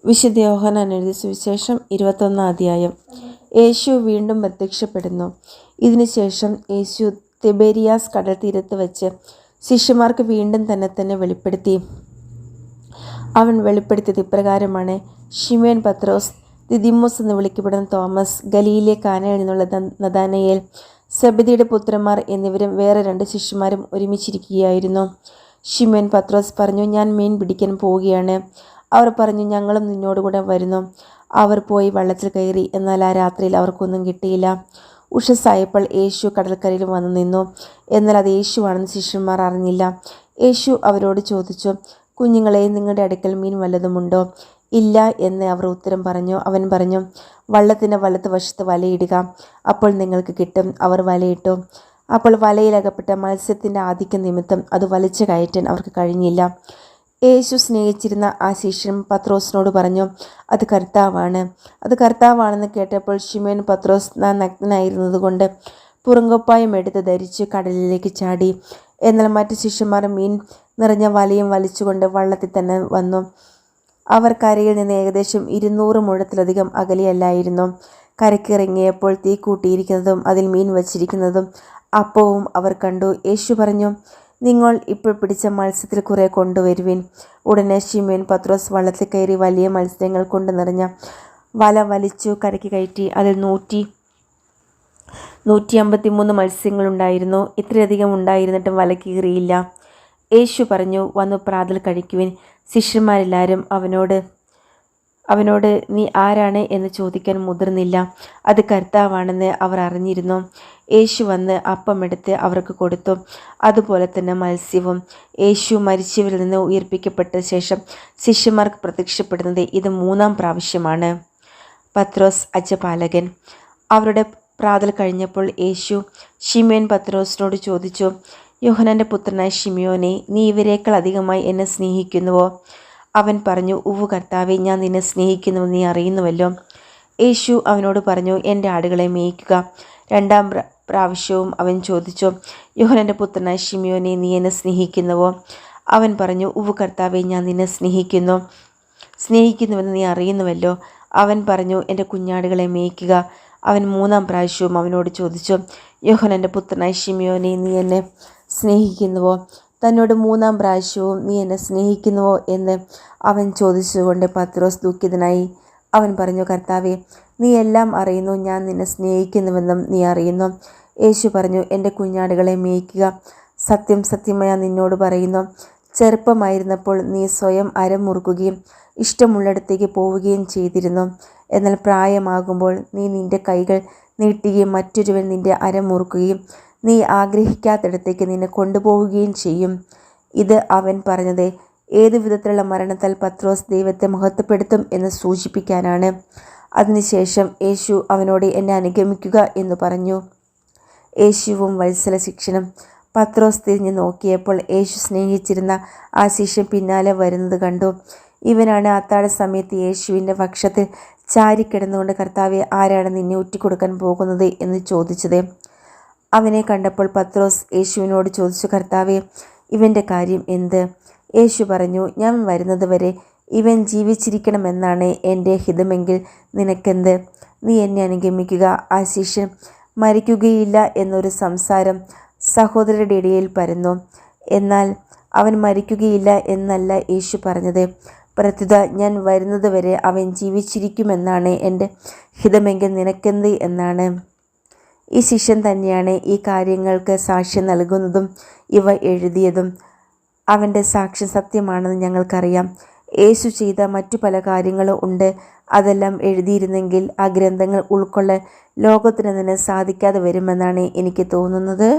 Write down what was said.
വിശുദ്ധ യോഹന്നാൻ എഴുതിയ സുവിശേഷം 21 അധ്യായം. യേശു വീണ്ടും പ്രത്യക്ഷപ്പെടുന്നു. ഇതിനുശേഷം യേശു തിബേരിയാസ് കടൽ തീരത്ത് വെച്ച് ശിഷ്യന്മാർക്ക് വീണ്ടും തന്നെ വെളിപ്പെടുത്തി. അവൻ വെളിപ്പെടുത്തിയത് ഇപ്രകാരമാണ്: ശിമോൻ പത്രോസ്, ദിദിമോസ് എന്ന് വിളിക്കപ്പെടുന്ന തോമസ്, ഗലീലിലെ കാനയിൽ നിന്നുള്ള നഥാനയേൽ, സെബദിയുടെ പുത്രന്മാർ എന്നിവരും വേറെ 2 ശിഷ്യന്മാരും ഒരുമിച്ചിരിക്കുകയായിരുന്നു. ശിമോൻ പത്രോസ് പറഞ്ഞു, ഞാൻ മീൻ പിടിക്കാൻ പോവുകയാണ്. അവർ പറഞ്ഞു, ഞങ്ങളും നിന്നോടുകൂടെ വരുന്നു. അവർ പോയി വള്ളത്തിൽ കയറി. എന്നാൽ ആ രാത്രിയിൽ അവർക്കൊന്നും കിട്ടിയില്ല. ഉഷസ്സായപ്പോൾ യേശു കടൽക്കരയിൽ വന്നു നിന്നു. എന്നാൽ അത് യേശുവാണെന്ന് ശിഷ്യന്മാർ അറിഞ്ഞില്ല. യേശു അവരോട് ചോദിച്ചു, കുഞ്ഞുങ്ങളെ, നിങ്ങളുടെ അടുക്കൽ മീൻ വല്ലതുമുണ്ടോ? ഇല്ല എന്ന് അവർ ഉത്തരം പറഞ്ഞു. അവൻ പറഞ്ഞു, വള്ളത്തിൻ്റെ വലത്ത് വശത്ത് വലയിടുക, അപ്പോൾ നിങ്ങൾക്ക് കിട്ടും. അവർ വലയിട്ടു. അപ്പോൾ വലയിലകപ്പെട്ട മത്സ്യത്തിൻ്റെ ആധിക്യം നിമിത്തം അത് വലിച്ചു കയറ്റാൻ അവർക്ക് കഴിഞ്ഞില്ല. യേശു സ്നേഹിച്ചിരുന്ന ആ ശിഷ്യൻ പത്രോസിനോട് പറഞ്ഞു, അത് കർത്താവാണെന്ന് കേട്ടപ്പോൾ ശിമോൻ പത്രോസ് താൻ നഗ്നനായിരുന്നത് കൊണ്ട് പുറങ്കുപ്പായം എടുത്ത് ധരിച്ച് കടലിലേക്ക് ചാടി. എന്നാൽ മറ്റ് ശിഷ്യന്മാർ മീൻ നിറഞ്ഞ വലയും വലിച്ചുകൊണ്ട് വള്ളത്തിൽ തന്നെ വന്നു. അവർ കരയിൽ നിന്ന് ഏകദേശം 200 മുഴത്തിലധികം അകലെയല്ലായിരുന്നു. കരയ്ക്കിറങ്ങിയപ്പോൾ തീ കൂട്ടിയിരിക്കുന്നതും അതിൽ മീൻ വച്ചിരിക്കുന്നതും അപ്പവും അവർ കണ്ടു. യേശു പറഞ്ഞു, നിങ്ങൾ ഇപ്പോൾ പിടിച്ച മത്സ്യത്തിൽ കുറെ കൊണ്ടുവരുവിൻ. ഉടനെ ശിമോൻ പത്രോസ് വള്ളത്തിൽ കയറി വലിയ മത്സ്യങ്ങൾ കൊണ്ട് നിറഞ്ഞ വല വലിച്ചു കരയ്ക്ക് കയറ്റി. അതിൽ 153 മത്സ്യങ്ങളുണ്ടായിരുന്നു. ഇത്രയധികം ഉണ്ടായിരുന്നിട്ടും വല കീറിയില്ല. യേശു പറഞ്ഞു, വന്നു പ്രാതൽ കഴിക്കുവിൻ. ശിഷ്യന്മാരെല്ലാവരും അവനോട് നീ ആരാണ് എന്ന് ചോദിക്കാൻ മുതിർന്നില്ല. അത് കർത്താവാണെന്ന് അവർ അറിഞ്ഞിരുന്നു. യേശു വന്ന് അപ്പമെടുത്ത് അവർക്ക് കൊടുത്തു. അതുപോലെ തന്നെ മത്സ്യവും. യേശു മരിച്ചവരിൽ നിന്ന് ഉയർപ്പിക്കപ്പെട്ട ശേഷം ശിഷ്യന്മാർക്ക് പ്രത്യക്ഷപ്പെടുന്നത് ഇത് 3-ാം പ്രാവശ്യമാണ്. പത്രോസ് അജപാലകൻ. അവരുടെ പ്രാതൽ കഴിഞ്ഞപ്പോൾ യേശു ശിമോൻ പത്രോസിനോട് ചോദിച്ചു, യോഹന്നാന്റെ പുത്രനായ ശിമയോനെ, നീ ഇവരേക്കാൾ അധികമായി എന്നെ സ്നേഹിക്കുന്നുവോ? അവൻ പറഞ്ഞു, ഉവ്വ് കർത്താവേ, ഞാൻ നിന്നെ സ്നേഹിക്കുന്നുവെന്ന് നീ അറിയുന്നുവല്ലോ. യേശു അവനോട് പറഞ്ഞു, എൻ്റെ ആടുകളെ മേയ്ക്കുക. 2-ാം പ്രാവശ്യവും അവൻ ചോദിച്ചു, യോഹന്നാന്റെ പുത്രനായ ശിമയോനെ, നീ എന്നെ സ്നേഹിക്കുന്നുവോ? അവൻ പറഞ്ഞു, ഉവ്വ് കർത്താവേ, ഞാൻ നിന്നെ സ്നേഹിക്കുന്നുവെന്ന് നീ അറിയുന്നുവല്ലോ. അവൻ പറഞ്ഞു, എൻ്റെ കുഞ്ഞാടുകളെ മേയ്ക്കുക. അവൻ 3-ാം പ്രാവശ്യവും അവനോട് ചോദിച്ചു, യോഹന്നാന്റെ പുത്രനായ ശിമയോനെ, നീ എന്നെ സ്നേഹിക്കുന്നുവോ? തന്നോട് 3-ാം പ്രാവശ്യവും നീ എന്നെ സ്നേഹിക്കുന്നുവോ എന്ന് അവൻ ചോദിച്ചുകൊണ്ട് പത്രോസ് ദുഃഖിതനായി. അവൻ പറഞ്ഞു, കർത്താവേ, നീ എല്ലാം അറിയുന്നു. ഞാൻ നിന്നെ സ്നേഹിക്കുന്നുവെന്നും നീ അറിയുന്നു. യേശു പറഞ്ഞു, എൻ്റെ കുഞ്ഞാടുകളെ മേയ്ക്കുക. സത്യം സത്യമായി നിന്നോട് പറയുന്നു, ചെറുപ്പമായിരുന്നപ്പോൾ നീ സ്വയം അരമുറുക്കുകയും ഇഷ്ടമുള്ളിടത്തേക്ക് പോവുകയും ചെയ്തിരുന്നു. എന്നാൽ പ്രായമാകുമ്പോൾ നീ നിൻ്റെ കൈകൾ നീട്ടുകയും മറ്റൊരുവൻ നിൻ്റെ അരമുറുക്കുകയും നീ ആഗ്രഹിക്കാത്തിടത്തേക്ക് നിന്നെ കൊണ്ടുപോവുകയും ചെയ്യും. ഇത് അവൻ പറഞ്ഞത് ഏതു വിധത്തിലുള്ള മരണത്താൽ പത്രോസ് ദൈവത്തെ മഹത്വപ്പെടുത്തും എന്ന് സൂചിപ്പിക്കാനാണ്. അതിനുശേഷം യേശു അവനോട് എന്നെ അനുഗമിക്കുക എന്ന് പറഞ്ഞു. യേശുവും വത്സല ശിക്ഷനും. പത്രോസ് തിരിഞ്ഞു നോക്കിയപ്പോൾ യേശു സ്നേഹിച്ചിരുന്ന ആ ശിഷ്യൻ പിന്നാലെ വരുന്നത് കണ്ടു. ഇവനാണ് അത്താഴ സമയത്ത് യേശുവിൻ്റെ പക്ഷത്തിൽ ചാരിക്കിടന്നുകൊണ്ട്, കർത്താവെ, ആരാണ് നിന്നെ ഒറ്റിക്കൊടുക്കാൻ പോകുന്നത് എന്ന് ചോദിച്ചത്. അവനെ കണ്ടപ്പോൾ പത്രോസ് യേശുവിനോട് ചോദിച്ചു, കർത്താവെ, ഇവൻ്റെ കാര്യം എന്ത്? യേശു പറഞ്ഞു, ഞാൻ വരുന്നത് വരെ ഇവൻ ജീവിച്ചിരിക്കണമെന്നാണ് എൻ്റെ ഹിതമെങ്കിൽ നിനക്കെന്ത്? നീ എന്നെ അനുഗമിക്കുക. ആ ശിഷ്യൻ മരിക്കുകയില്ല എന്നൊരു സംസാരം സഹോദരരുടെ ഇടയിൽ പരന്നു. എന്നാൽ അവൻ മരിക്കുകയില്ല എന്നല്ല യേശു പറഞ്ഞത്. പ്രത്യുത ഞാൻ വരുന്നത് വരെ അവൻ ജീവിച്ചിരിക്കുമെന്നാണ് എൻ്റെ ഹിതമെങ്കിൽ നിനക്കെന്ത് എന്നാണ്. ഈ ശിഷ്യൻ തന്നെയാണ് ഈ കാര്യങ്ങൾക്ക് സാക്ഷ്യം നൽകുന്നതും ഇവ എഴുതിയതും. അവൻ്റെ സാക്ഷ്യം സത്യമാണെന്ന് ഞങ്ങൾക്കറിയാം. യേശു ചെയ്ത മറ്റു പല കാര്യങ്ങളും ഉണ്ട്. അതെല്ലാം എഴുതിയിരുന്നെങ്കിൽ ആ ഗ്രന്ഥങ്ങൾ ഉൾക്കൊള്ളാൻ ലോകത്തിന് തന്നെ സാധിക്കാതെ വരുമെന്നാണ് എനിക്ക് തോന്നുന്നത്.